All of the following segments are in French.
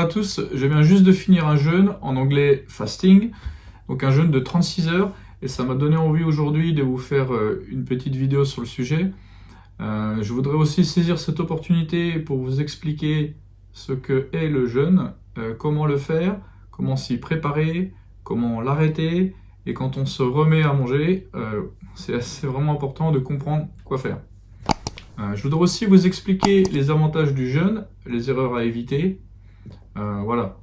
à tous, je viens juste de finir un jeûne, en anglais fasting, donc un jeûne de 36 heures, et ça m'a donné envie aujourd'hui de vous faire une petite vidéo sur le sujet. Je voudrais aussi saisir cette opportunité pour vous expliquer ce que est le jeûne, comment le faire, comment s'y préparer, comment l'arrêter, et quand on se remet à manger, c'est vraiment important de comprendre quoi faire. Je voudrais aussi vous expliquer les avantages du jeûne, les erreurs à éviter, voilà,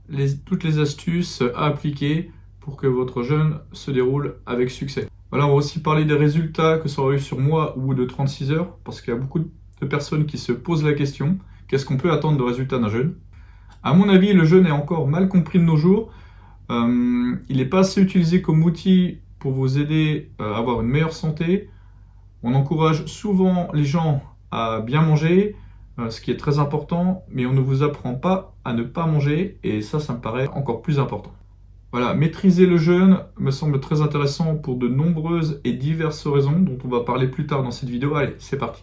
toutes les astuces à appliquer pour que votre jeûne se déroule avec succès. Voilà, on va aussi parler des résultats que ça aura eu sur moi au bout de 36 heures, parce qu'il y a beaucoup de personnes qui se posent la question, qu'est-ce qu'on peut attendre de résultats d'un jeûne? À mon avis, le jeûne est encore mal compris de nos jours. Il n'est pas assez utilisé comme outil pour vous aider à avoir une meilleure santé. On encourage souvent les gens à bien manger, ce qui est très important, mais on ne vous apprend pas à ne pas manger, et ça me paraît encore plus important. Voilà, maîtriser le jeûne me semble très intéressant pour de nombreuses et diverses raisons, dont on va parler plus tard dans cette vidéo. Allez, c'est parti.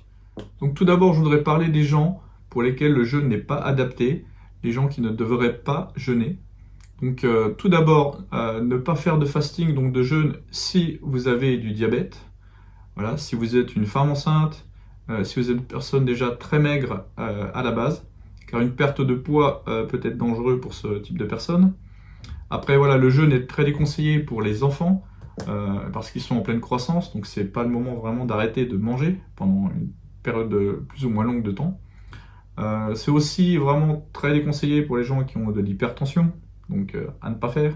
Donc tout d'abord, je voudrais parler des gens pour lesquels le jeûne n'est pas adapté, les gens qui ne devraient pas jeûner. Donc tout d'abord, ne pas faire de fasting, donc de jeûne, si vous avez du diabète. Voilà, si vous êtes une femme enceinte, si vous êtes une personne déjà très maigre à la base, car une perte de poids peut être dangereux pour ce type de personne. Après, voilà, le jeûne est très déconseillé pour les enfants, parce qu'ils sont en pleine croissance, donc c'est pas le moment vraiment d'arrêter de manger pendant une période plus ou moins longue de temps. C'est aussi vraiment très déconseillé pour les gens qui ont de l'hypertension, donc à ne pas faire.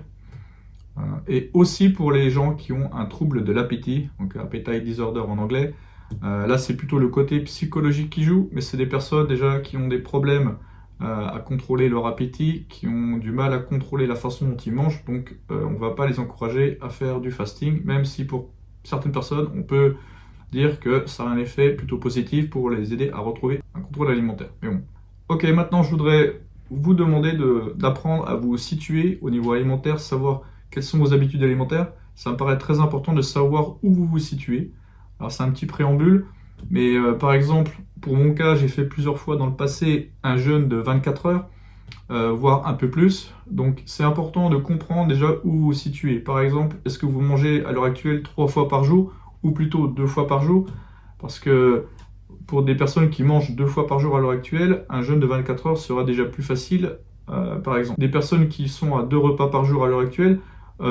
Et aussi pour les gens qui ont un trouble de l'appétit, donc appetite disorder en anglais. Là, c'est plutôt le côté psychologique qui joue, mais c'est des personnes déjà qui ont des problèmes à contrôler leur appétit, qui ont du mal à contrôler la façon dont ils mangent, donc on ne va pas les encourager à faire du fasting, même si pour certaines personnes, on peut dire que ça a un effet plutôt positif pour les aider à retrouver un contrôle alimentaire. Mais bon. Ok, maintenant je voudrais vous demander d'apprendre à vous situer au niveau alimentaire, savoir quelles sont vos habitudes alimentaires. Ça me paraît très important de savoir où vous vous situez. Alors c'est un petit préambule, mais par exemple, pour mon cas, j'ai fait plusieurs fois dans le passé un jeûne de 24 heures, voire un peu plus. Donc c'est important de comprendre déjà où vous vous situez. Par exemple, est-ce que vous mangez à l'heure actuelle 3 fois par jour, ou plutôt 2 fois par jour? Parce que pour des personnes qui mangent 2 fois par jour à l'heure actuelle, un jeûne de 24 heures sera déjà plus facile. Par exemple, des personnes qui sont à 2 repas par jour à l'heure actuelle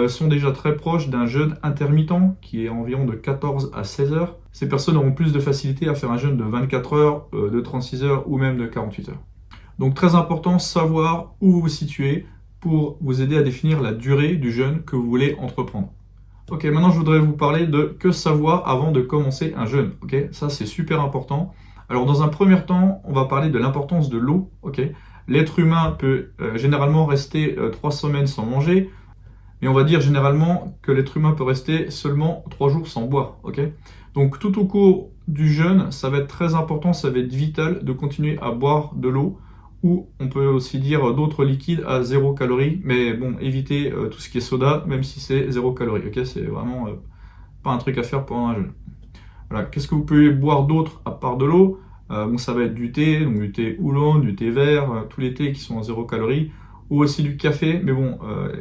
sont déjà très proches d'un jeûne intermittent qui est environ de 14 à 16 heures. Ces personnes auront plus de facilité à faire un jeûne de 24 heures, de 36 heures ou même de 48 heures. Donc très important, savoir où vous vous situez pour vous aider à définir la durée du jeûne que vous voulez entreprendre. Ok, maintenant je voudrais vous parler de que savoir avant de commencer un jeûne. Ok, ça c'est super important. Alors dans un premier temps, on va parler de l'importance de l'eau. Ok, l'être humain peut généralement rester 3 semaines sans manger, mais on va dire généralement que l'être humain peut rester seulement 3 jours sans boire. Ok, donc tout au cours du jeûne, ça va être très important, ça va être vital de continuer à boire de l'eau, ou on peut aussi dire d'autres liquides à 0 calories, mais bon, évitez tout ce qui est soda, même si c'est 0 calories, ok? C'est vraiment pas un truc à faire pendant un jeûne. Voilà, qu'est-ce que vous pouvez boire d'autre à part de l'eau? Bon, ça va être du thé, donc du thé oolong, du thé vert, tous les thés qui sont à 0 calories, ou aussi du café, mais bon,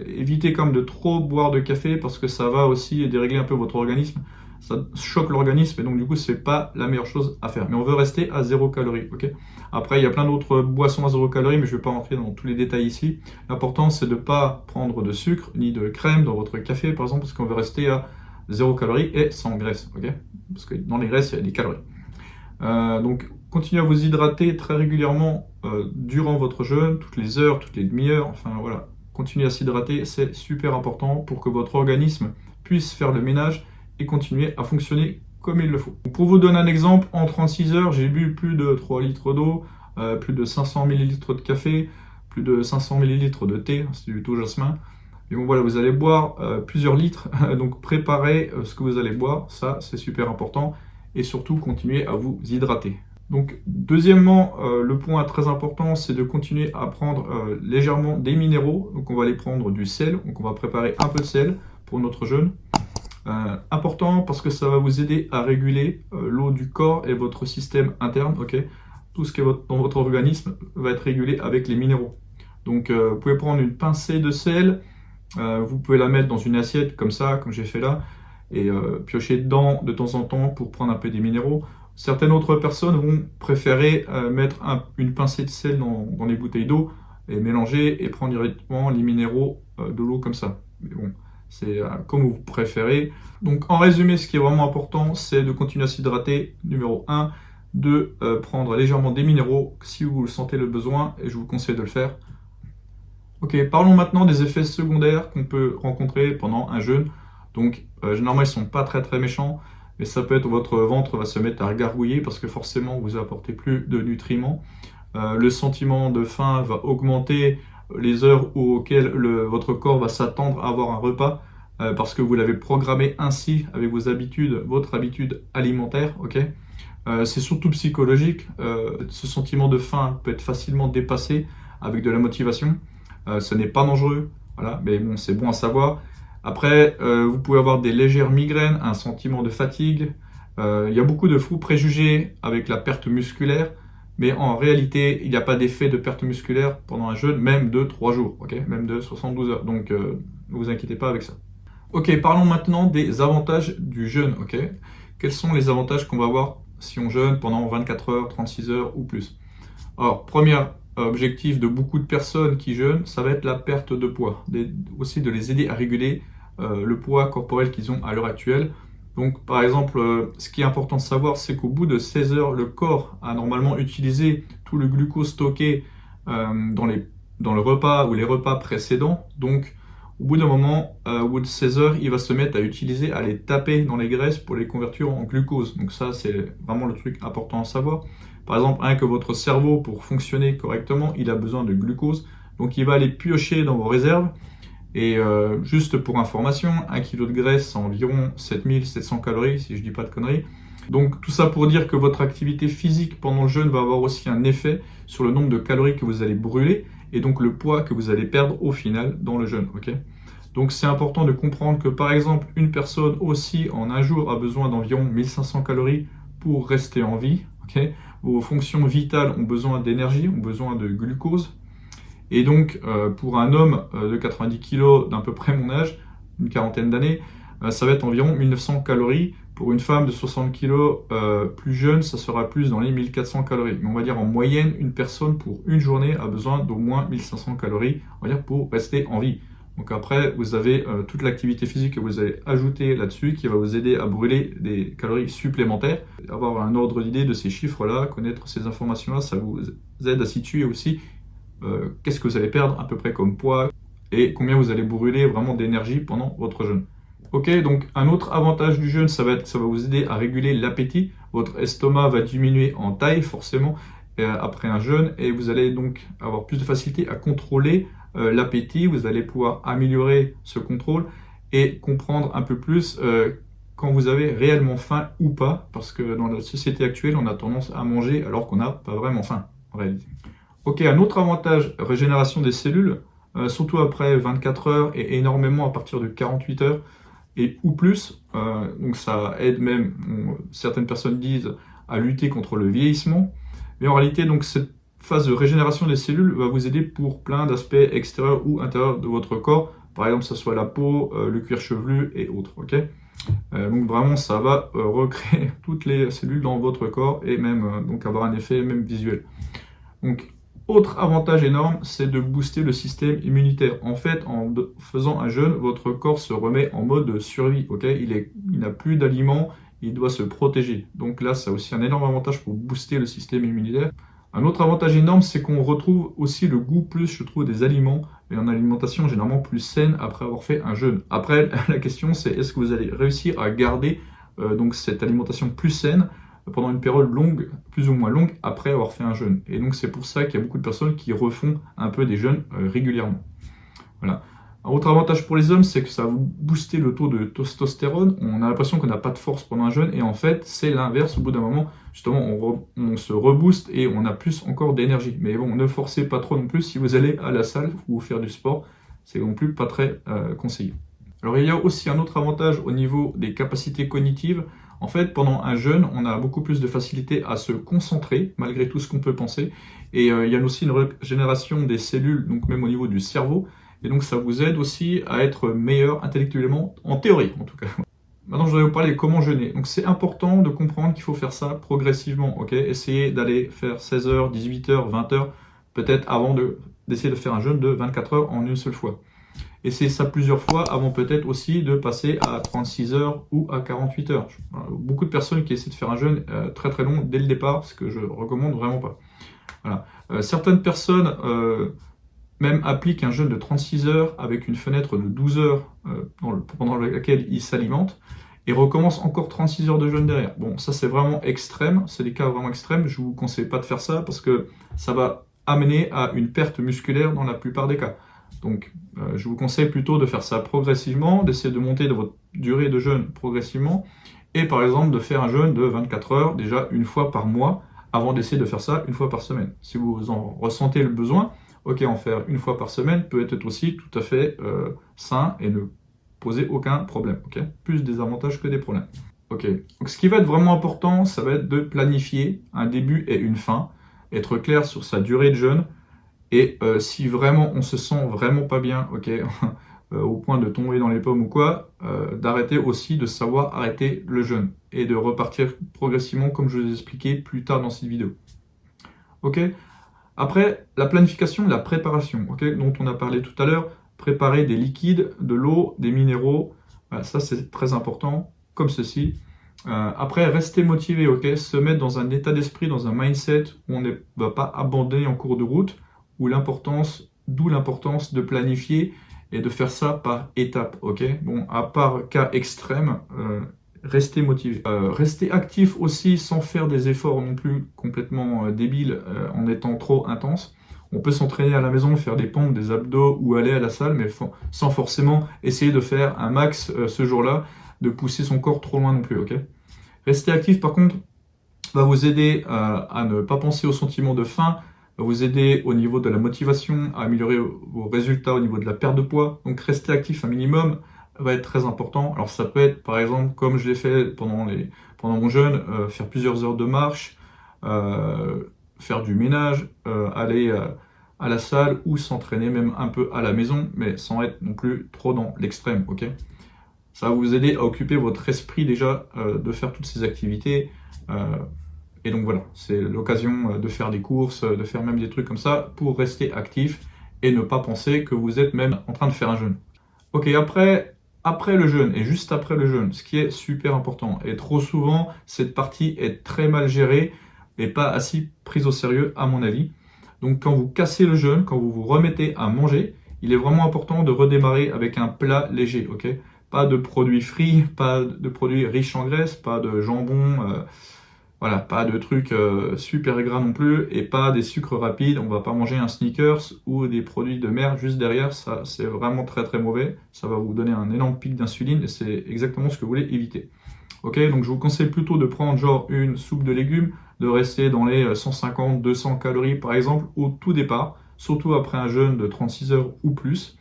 évitez quand même de trop boire de café, parce que ça va aussi dérégler un peu votre organisme. Ça choque l'organisme et donc du coup c'est pas la meilleure chose à faire. Mais on veut rester à 0 calories, ok? Après il y a plein d'autres boissons à 0 calories, mais je vais pas rentrer dans tous les détails ici. L'important c'est de pas prendre de sucre ni de crème dans votre café par exemple, parce qu'on veut rester à 0 calories et sans graisse, ok? Parce que dans les graisses il y a des calories. Donc continuez à vous hydrater très régulièrement durant votre jeûne, toutes les heures, toutes les demi-heures, enfin voilà. Continuez à s'hydrater, c'est super important pour que votre organisme puisse faire le ménage et continuer à fonctionner comme il le faut. Pour vous donner un exemple, en 36 heures, j'ai bu plus de 3 litres d'eau, plus de 500 ml de café, plus de 500 ml de thé, c'est du thé jasmin. Et bon voilà, vous allez boire plusieurs litres, donc préparez ce que vous allez boire, ça c'est super important. Et surtout, continuez à vous hydrater. Donc deuxièmement, le point très important, c'est de continuer à prendre légèrement des minéraux. Donc on va aller prendre du sel, donc on va préparer un peu de sel pour notre jeûne. Important parce que ça va vous aider à réguler l'eau du corps et votre système interne, ok? Tout ce qui est dans votre organisme va être régulé avec les minéraux. Donc vous pouvez prendre une pincée de sel, vous pouvez la mettre dans une assiette comme ça, comme j'ai fait là, et piocher dedans de temps en temps pour prendre un peu des minéraux. Certaines autres personnes vont préférer mettre une pincée de sel dans les bouteilles d'eau et mélanger et prendre directement les minéraux de l'eau comme ça. Mais bon, c'est comme vous préférez. Donc en résumé, ce qui est vraiment important, c'est de continuer à s'hydrater, numéro 1, de prendre légèrement des minéraux si vous le sentez le besoin, et je vous conseille de le faire. Ok, parlons maintenant des effets secondaires qu'on peut rencontrer pendant un jeûne. Donc généralement ils sont pas très méchants, mais ça peut être votre ventre va se mettre à gargouiller parce que forcément vous apportez plus de nutriments. Le sentiment de faim va augmenter les heures auxquelles votre corps va s'attendre à avoir un repas parce que vous l'avez programmé ainsi avec vos habitudes, votre habitude alimentaire. Ok, c'est surtout psychologique. Ce sentiment de faim peut être facilement dépassé avec de la motivation. Ce n'est pas dangereux, voilà, mais bon, c'est bon à savoir. Après, vous pouvez avoir des légères migraines, un sentiment de fatigue. Il y a beaucoup de faux préjugés avec la perte musculaire, mais en réalité, il n'y a pas d'effet de perte musculaire pendant un jeûne, même de 3 jours, okay, même de 72 heures. Donc, ne vous inquiétez pas avec ça. Ok, parlons maintenant des avantages du jeûne. Okay. Quels sont les avantages qu'on va avoir si on jeûne pendant 24 heures, 36 heures ou plus? Alors, premier objectif de beaucoup de personnes qui jeûnent, ça va être la perte de poids. Aussi de les aider à réguler le poids corporel qu'ils ont à l'heure actuelle. Donc, par exemple, ce qui est important de savoir, c'est qu'au bout de 16 heures, le corps a normalement utilisé tout le glucose stocké dans le repas ou les repas précédents. Donc, au bout d'un moment, au bout de 16 heures, il va se mettre à utiliser, à les taper dans les graisses pour les convertir en glucose. Donc ça, c'est vraiment le truc important à savoir. Par exemple, que votre cerveau, pour fonctionner correctement, il a besoin de glucose. Donc il va aller piocher dans vos réserves. Et juste pour information, 1 kg de graisse, c'est environ 7700 calories, si je ne dis pas de conneries. Donc tout ça pour dire que votre activité physique pendant le jeûne va avoir aussi un effet sur le nombre de calories que vous allez brûler et donc le poids que vous allez perdre au final dans le jeûne. Okay, donc c'est important de comprendre que par exemple, une personne aussi en un jour a besoin d'environ 1500 calories pour rester en vie. Okay, vos fonctions vitales ont besoin d'énergie, ont besoin de glucose. Et donc, pour un homme de 90 kg d'à peu près mon âge, une quarantaine d'années, ça va être environ 1900 calories. Pour une femme de 60 kg plus jeune, ça sera plus dans les 1400 calories. Mais on va dire en moyenne, une personne pour une journée a besoin d'au moins 1500 calories, on va dire, pour rester en vie. Donc après, vous avez toute l'activité physique que vous allez ajouter là-dessus qui va vous aider à brûler des calories supplémentaires. Avoir un ordre d'idée de ces chiffres-là, connaître ces informations-là, ça vous aide à situer aussi qu'est-ce que vous allez perdre à peu près comme poids et combien vous allez brûler vraiment d'énergie pendant votre jeûne. Ok, donc un autre avantage du jeûne, ça va vous aider à réguler l'appétit. Votre estomac va diminuer en taille forcément après un jeûne et vous allez donc avoir plus de facilité à contrôler l'appétit. Vous allez pouvoir améliorer ce contrôle et comprendre un peu plus quand vous avez réellement faim ou pas, parce que dans notre société actuelle, on a tendance à manger alors qu'on n'a pas vraiment faim en réalité. Ok, un autre avantage, régénération des cellules, surtout après 24 heures et énormément à partir de 48 heures ou plus. Donc ça aide même, certaines personnes disent, à lutter contre le vieillissement. Mais en réalité, donc cette phase de régénération des cellules va vous aider pour plein d'aspects extérieurs ou intérieurs de votre corps. Par exemple, que ce soit la peau, le cuir chevelu et autres. Okay, donc vraiment, ça va recréer toutes les cellules dans votre corps et même donc avoir un effet même visuel. Donc, autre avantage énorme, c'est de booster le système immunitaire. En fait, en faisant un jeûne, votre corps se remet en mode survie. Okay, il n'a plus d'aliments, il doit se protéger. Donc là, ça a aussi un énorme avantage pour booster le système immunitaire. Un autre avantage énorme, c'est qu'on retrouve aussi le goût plus, je trouve, des aliments et en alimentation généralement plus saine après avoir fait un jeûne. Après, la question, c'est est-ce que vous allez réussir à garder donc cette alimentation plus saine pendant une période longue, plus ou moins longue, après avoir fait un jeûne. Et donc c'est pour ça qu'il y a beaucoup de personnes qui refont un peu des jeûnes régulièrement. Voilà. Un autre avantage pour les hommes, c'est que ça va booster le taux de testostérone. On a l'impression qu'on n'a pas de force pendant un jeûne, et en fait, c'est l'inverse. Au bout d'un moment, justement, on se rebooste et on a plus encore d'énergie. Mais bon, ne forcez pas trop non plus si vous allez à la salle ou faire du sport. C'est non plus pas très conseillé. Alors il y a aussi un autre avantage au niveau des capacités cognitives. En fait, pendant un jeûne, on a beaucoup plus de facilité à se concentrer, malgré tout ce qu'on peut penser. Et il y a aussi une régénération des cellules, donc même au niveau du cerveau. Et donc ça vous aide aussi à être meilleur intellectuellement, en théorie en tout cas. Maintenant, je vais vous parler de comment jeûner. Donc c'est important de comprendre qu'il faut faire ça progressivement. Ok, essayez d'aller faire 16 heures, 18 heures, 20 heures, peut-être avant d'essayer de faire un jeûne de 24 heures en une seule fois. Essayez ça plusieurs fois avant peut-être aussi de passer à 36 heures ou à 48 heures. Beaucoup de personnes qui essaient de faire un jeûne très très long dès le départ, ce que je recommande vraiment pas. Voilà. Certaines personnes même appliquent un jeûne de 36 heures avec une fenêtre de 12 heures pendant laquelle ils s'alimentent et recommencent encore 36 heures de jeûne derrière. Bon, ça c'est vraiment extrême, c'est des cas vraiment extrêmes, je vous conseille pas de faire ça parce que ça va amener à une perte musculaire dans la plupart des cas. Donc, je vous conseille plutôt de faire ça progressivement, d'essayer de monter de votre durée de jeûne progressivement, et par exemple de faire un jeûne de 24 heures déjà une fois par mois, avant d'essayer de faire ça une fois par semaine. Si vous en ressentez le besoin, ok, en faire une fois par semaine peut être aussi tout à fait sain et ne poser aucun problème. Ok, plus des avantages que des problèmes. Ok, donc ce qui va être vraiment important, ça va être de planifier un début et une fin, être clair sur sa durée de jeûne. Et si vraiment on se sent vraiment pas bien, ok, au point de tomber dans les pommes ou quoi, d'arrêter aussi, de savoir arrêter le jeûne et de repartir progressivement comme je vous ai expliqué plus tard dans cette vidéo. Ok. Après, la planification, la préparation, ok, dont on a parlé tout à l'heure, préparer des liquides, de l'eau, des minéraux, ça c'est très important, comme ceci. Après, rester motivé, ok, se mettre dans un état d'esprit, dans un mindset où on ne va pas abandonner en cours de route, d'où l'importance de planifier et de faire ça par étapes, ok. Bon, à part cas extrême, restez motivé. Restez actif aussi sans faire des efforts non plus complètement débiles en étant trop intense. On peut s'entraîner à la maison, faire des pompes, des abdos ou aller à la salle, mais sans forcément essayer de faire un max ce jour-là, de pousser son corps trop loin non plus, ok. Rester actif par contre va vous aider à ne pas penser au sentiment de faim, va vous aider au niveau de la motivation, à améliorer vos résultats au niveau de la perte de poids. Donc rester actif un minimum va être très important. Alors ça peut être par exemple, comme je l'ai fait pendant mon jeûne, faire plusieurs heures de marche, faire du ménage, aller à la salle ou s'entraîner même un peu à la maison, mais sans être non plus trop dans l'extrême, ok. Ça va vous aider à occuper votre esprit déjà de faire toutes ces activités. Et donc voilà, c'est l'occasion de faire des courses, de faire même des trucs comme ça pour rester actif et ne pas penser que vous êtes même en train de faire un jeûne. Ok, après le jeûne et juste après le jeûne, ce qui est super important, et trop souvent cette partie est très mal gérée et pas assez prise au sérieux à mon avis. Donc quand vous cassez le jeûne, quand vous vous remettez à manger, il est vraiment important de redémarrer avec un plat léger, ok? Pas de produits frits, pas de produits riches en graisse, pas de jambon, voilà, pas de trucs super gras non plus, et pas des sucres rapides. On va pas manger un Snickers ou des produits de mer juste derrière, ça c'est vraiment très très mauvais. Ça va vous donner un énorme pic d'insuline et c'est exactement ce que vous voulez éviter. Ok, donc je vous conseille plutôt de prendre genre une soupe de légumes, de rester dans les 150-200 calories par exemple au tout départ, surtout après un jeûne de 36 heures ou plus.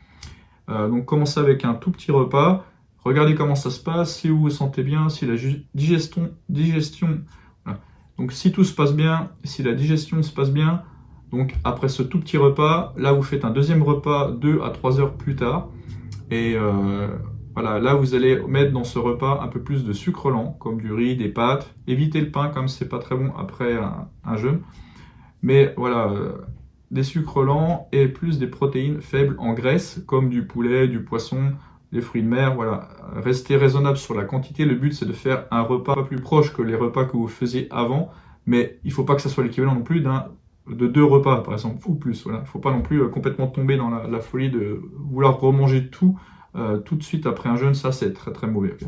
Donc commencez avec un tout petit repas, regardez comment ça se passe, si vous vous sentez bien, si la digestion voilà. Donc si tout se passe bien, si la digestion se passe bien, donc après ce tout petit repas, là vous faites un deuxième repas 2 à 3 heures plus tard. Et voilà, là vous allez mettre dans ce repas un peu plus de sucre lent, comme du riz, des pâtes. Évitez le pain comme c'est pas très bon après un jeûne. Mais voilà, des sucres lents et plus des protéines faibles en graisse, comme du poulet, du poisson, des fruits de mer, voilà. Restez raisonnable sur la quantité. Le but, c'est de faire un repas plus proche que les repas que vous faisiez avant. Mais il ne faut pas que ça soit l'équivalent non plus de 2 repas, par exemple, ou plus. Voilà. Il ne faut pas non plus complètement tomber dans la folie de vouloir remanger tout de suite après un jeûne. Ça, c'est très, très mauvais. Okay.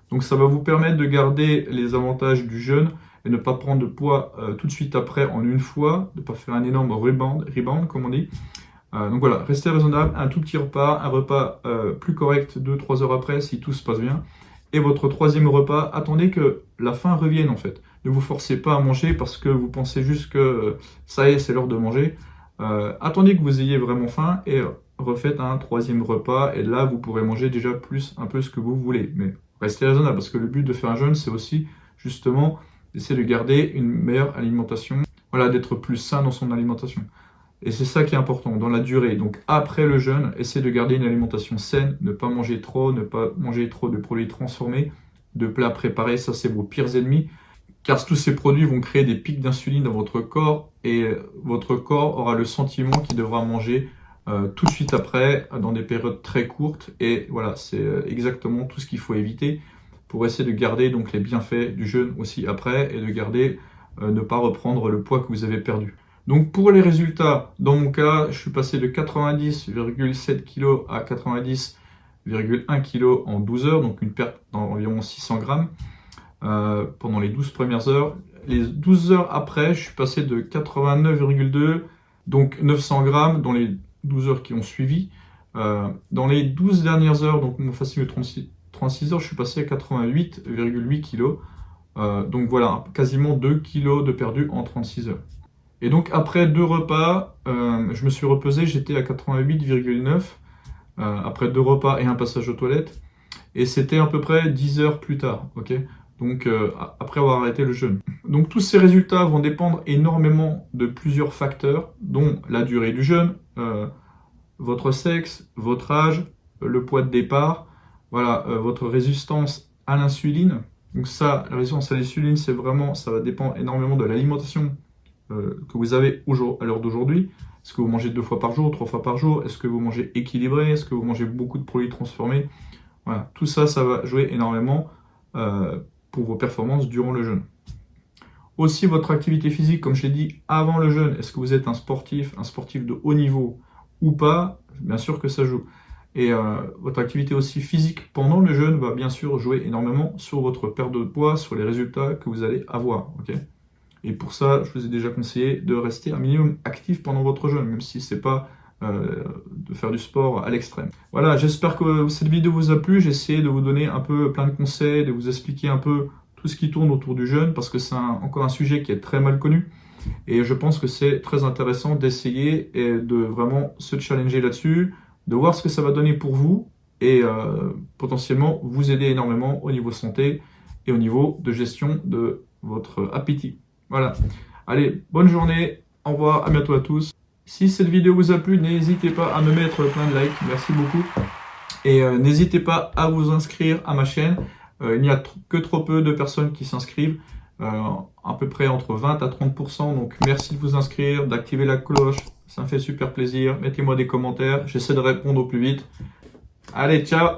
Donc, ça va vous permettre de garder les avantages du jeûne et ne pas prendre de poids tout de suite après en une fois, de ne pas faire un énorme rebound, comme on dit. Donc voilà, restez raisonnable, un tout petit repas, un repas plus correct 2-3 heures après si tout se passe bien. Et votre troisième repas, attendez que la faim revienne en fait. Ne vous forcez pas à manger parce que vous pensez juste que ça y est, c'est l'heure de manger. Attendez que vous ayez vraiment faim et refaites un troisième repas et là vous pourrez manger déjà plus un peu ce que vous voulez. Mais restez raisonnable parce que le but de faire un jeûne, c'est aussi justement d'essayer de garder une meilleure alimentation, voilà, d'être plus sain dans son alimentation. Et c'est ça qui est important dans la durée. Donc après le jeûne, essayez de garder une alimentation saine, ne pas manger trop, ne pas manger trop de produits transformés, de plats préparés, ça c'est vos pires ennemis. Car tous ces produits vont créer des pics d'insuline dans votre corps et votre corps aura le sentiment qu'il devra manger tout de suite après, dans des périodes très courtes. Et voilà, c'est exactement tout ce qu'il faut éviter pour essayer de garder donc les bienfaits du jeûne aussi après et de garder, ne pas reprendre le poids que vous avez perdu. Donc pour les résultats, dans mon cas, je suis passé de 90,7 kg à 90,1 kg en 12 heures, donc une perte d'environ 600 grammes. Pendant les 12 premières heures. Les 12 heures après, je suis passé de 89,2, donc 900 grammes dans les 12 heures qui ont suivi. Dans les 12 dernières heures, donc mon fasting de 36 heures, je suis passé à 88,8 kg. Donc voilà, quasiment 2 kg de perdu en 36 heures. Et donc après 2 repas, je me suis repesé, j'étais à 88,9 après 2 repas et un passage aux toilettes. Et c'était à peu près 10 heures plus tard, ok? Donc après avoir arrêté le jeûne. Donc tous ces résultats vont dépendre énormément de plusieurs facteurs, dont la durée du jeûne, votre sexe, votre âge, le poids de départ, voilà, votre résistance à l'insuline. Donc ça, la résistance à l'insuline, c'est vraiment, ça va dépendre énormément de l'alimentation que vous avez à l'heure d'aujourd'hui. Est-ce que vous mangez 2 fois par jour, 3 fois par jour? Est-ce que vous mangez équilibré? Est-ce que vous mangez beaucoup de produits transformés? Voilà, tout ça, ça va jouer énormément pour vos performances durant le jeûne. Aussi, votre activité physique, comme je l'ai dit avant le jeûne, est-ce que vous êtes un sportif de haut niveau ou pas? Bien sûr que ça joue. Et votre activité aussi physique pendant le jeûne va bien sûr jouer énormément sur votre perte de poids, sur les résultats que vous allez avoir. Okay, et pour ça, je vous ai déjà conseillé de rester un minimum actif pendant votre jeûne, même si ce n'est pas de faire du sport à l'extrême. Voilà, j'espère que cette vidéo vous a plu. J'ai essayé de vous donner un peu plein de conseils, de vous expliquer un peu tout ce qui tourne autour du jeûne, parce que c'est encore un sujet qui est très mal connu. Et je pense que c'est très intéressant d'essayer et de vraiment se challenger là-dessus, de voir ce que ça va donner pour vous et potentiellement vous aider énormément au niveau santé et au niveau de gestion de votre appétit. Voilà. Allez, bonne journée, au revoir, à bientôt à tous. Si cette vidéo vous a plu, n'hésitez pas à me mettre plein de likes, merci beaucoup. Et n'hésitez pas à vous inscrire à ma chaîne. Il n'y a que trop peu de personnes qui s'inscrivent, à peu près entre 20 à 30%. Donc merci de vous inscrire, d'activer la cloche, ça me fait super plaisir. Mettez-moi des commentaires, j'essaie de répondre au plus vite. Allez, ciao!